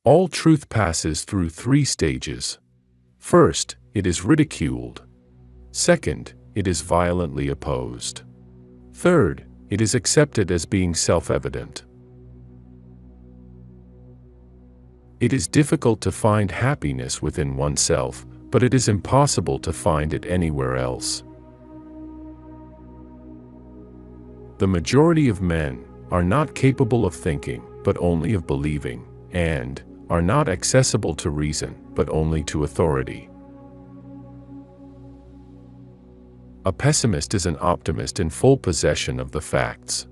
All truth passes through three stages. First, it is ridiculed. Second, it is violently opposed. Third, it is accepted as being self-evident. It is difficult to find happiness within oneself, but it is impossible to find it anywhere else. The majority of men are not capable of thinking, but only of believing, and are not accessible to reason, but only to authority. A pessimist is an optimist in full possession of the facts.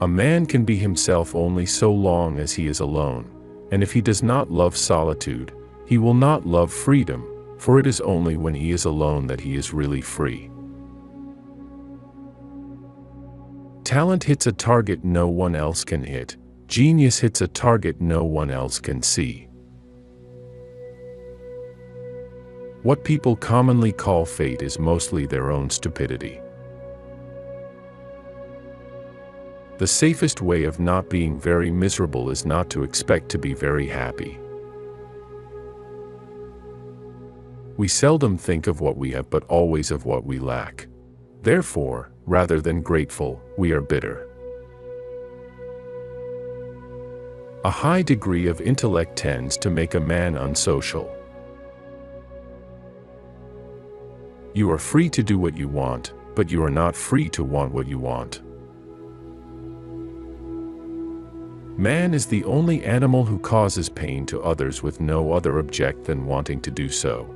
A man can be himself only so long as he is alone, and if he does not love solitude, he will not love freedom, for it is only when he is alone that he is really free. Talent hits a target no one else can hit. Genius hits a target no one else can see. What people commonly call fate is mostly their own stupidity. The safest way of not being very miserable is not to expect to be very happy. We seldom think of what we have but always of what we lack. Therefore, rather than grateful, we are bitter. A high degree of intellect tends to make a man unsocial. You are free to do what you want, but you are not free to want what you want. Man is the only animal who causes pain to others with no other object than wanting to do so.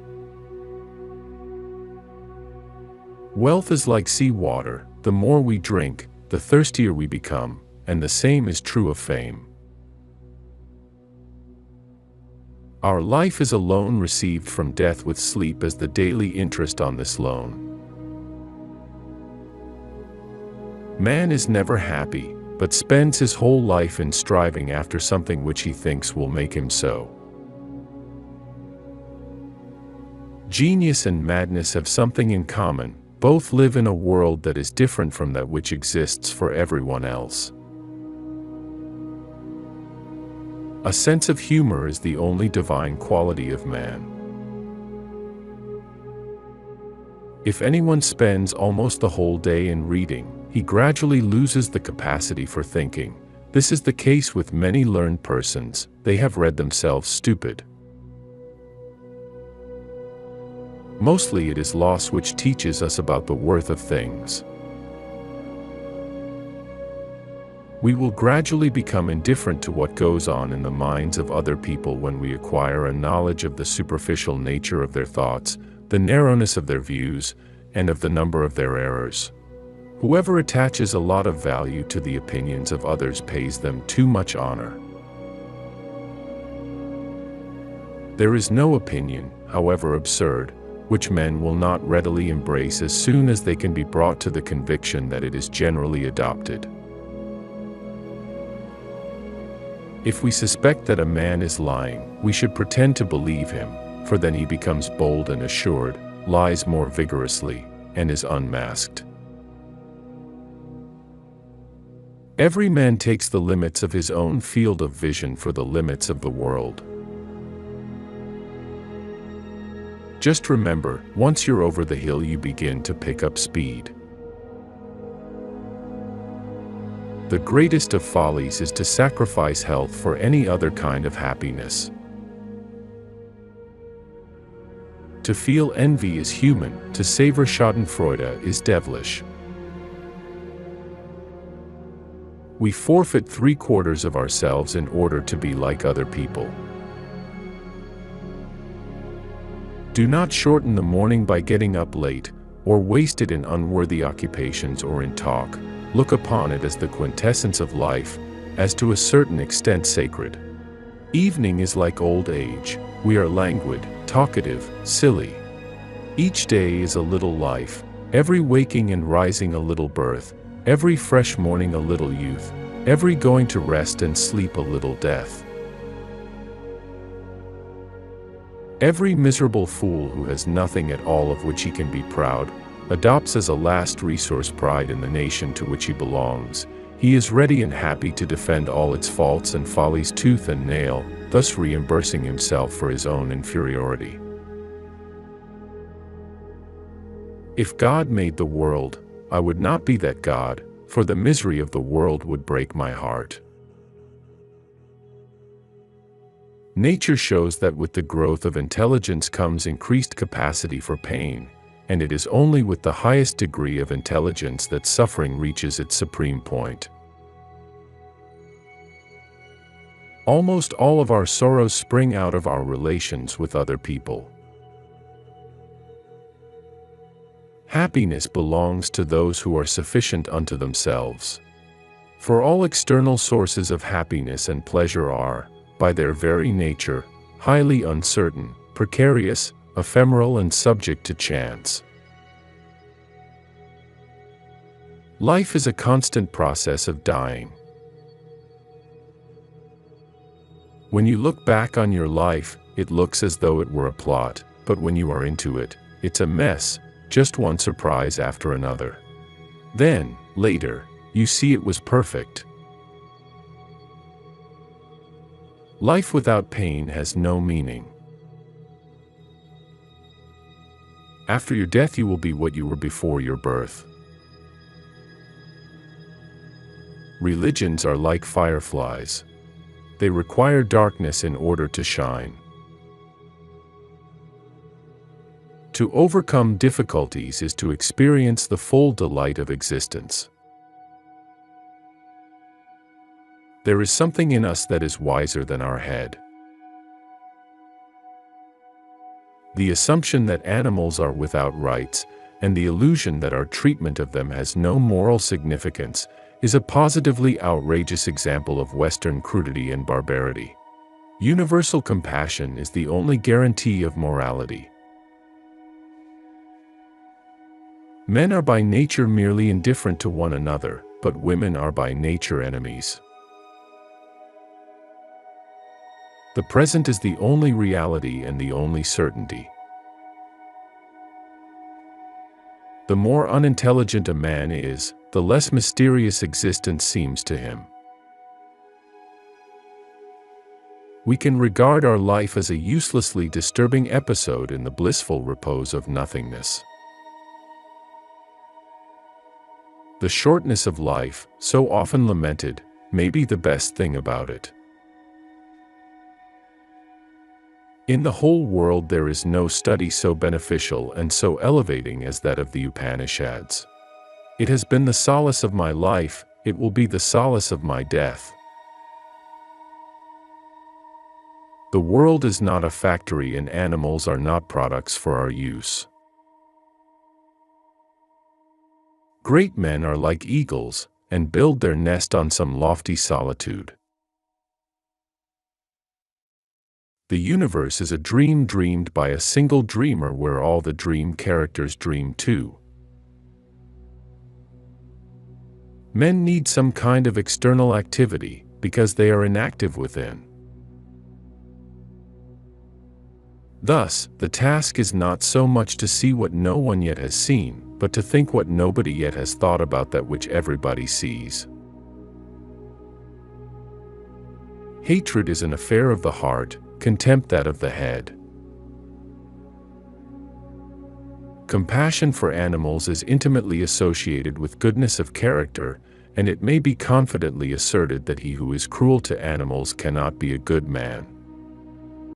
Wealth is like seawater. The more we drink, the thirstier we become, and the same is true of fame. Our life is a loan received from death with sleep as the daily interest on this loan. Man is never happy, but spends his whole life in striving after something which he thinks will make him so. Genius and madness have something in common. Both live in a world that is different from that which exists for everyone else. A sense of humor is the only divine quality of man. If anyone spends almost the whole day in reading, he gradually loses the capacity for thinking. This is the case with many learned persons. They have read themselves stupid. Mostly it is loss which teaches us about the worth of things. We will gradually become indifferent to what goes on in the minds of other people when we acquire a knowledge of the superficial nature of their thoughts, the narrowness of their views, and of the number of their errors. Whoever attaches a lot of value to the opinions of others pays them too much honor. There is no opinion, however absurd, which men will not readily embrace as soon as they can be brought to the conviction that it is generally adopted. If we suspect that a man is lying, we should pretend to believe him, for then he becomes bold and assured, lies more vigorously, and is unmasked. Every man takes the limits of his own field of vision for the limits of the world. Just remember, once you're over the hill you begin to pick up speed. The greatest of follies is to sacrifice health for any other kind of happiness. To feel envy is human, to savour schadenfreude is devilish. We forfeit 3/4 of ourselves in order to be like other people. Do not shorten the morning by getting up late, or waste it in unworthy occupations or in talk. Look upon it as the quintessence of life, as to a certain extent sacred. Evening is like old age. We are languid, talkative, silly. Each day is a little life, every waking and rising a little birth, every fresh morning a little youth, every going to rest and sleep a little death. Every miserable fool who has nothing at all of which he can be proud, adopts as a last resource pride in the nation to which he belongs. He is ready and happy to defend all its faults and follies tooth and nail, thus reimbursing himself for his own inferiority. If God made the world, I would not be that God, for the misery of the world would break my heart. Nature shows that with the growth of intelligence comes increased capacity for pain, and it is only with the highest degree of intelligence that suffering reaches its supreme point. Almost all of our sorrows spring out of our relations with other people. Happiness belongs to those who are sufficient unto themselves. For all external sources of happiness and pleasure are, by their very nature, highly uncertain, precarious, ephemeral, and subject to chance. Life is a constant process of dying. When you look back on your life, it looks as though it were a plot, but when you are into it, it's a mess, just one surprise after another. Then, later, you see it was perfect. Life without pain has no meaning. After your death you will be what you were before your birth. Religions are like fireflies. They require darkness in order to shine. To overcome difficulties is to experience the full delight of existence. There is something in us that is wiser than our head. The assumption that animals are without rights, and the illusion that our treatment of them has no moral significance, is a positively outrageous example of Western crudity and barbarity. Universal compassion is the only guarantee of morality. Men are by nature merely indifferent to one another, but women are by nature enemies. The present is the only reality and the only certainty. The more unintelligent a man is, the less mysterious existence seems to him. We can regard our life as a uselessly disturbing episode in the blissful repose of nothingness. The shortness of life, so often lamented, may be the best thing about it. In the whole world there is no study so beneficial and so elevating as that of the Upanishads. It has been the solace of my life, it will be the solace of my death. The world is not a factory and animals are not products for our use. Great men are like eagles, and build their nest on some lofty solitude. The universe is a dream dreamed by a single dreamer where all the dream characters dream too. Men need some kind of external activity, because they are inactive within. Thus, the task is not so much to see what no one yet has seen, but to think what nobody yet has thought about that which everybody sees. Hatred is an affair of the heart, contempt that of the head. Compassion for animals is intimately associated with goodness of character, and it may be confidently asserted that he who is cruel to animals cannot be a good man.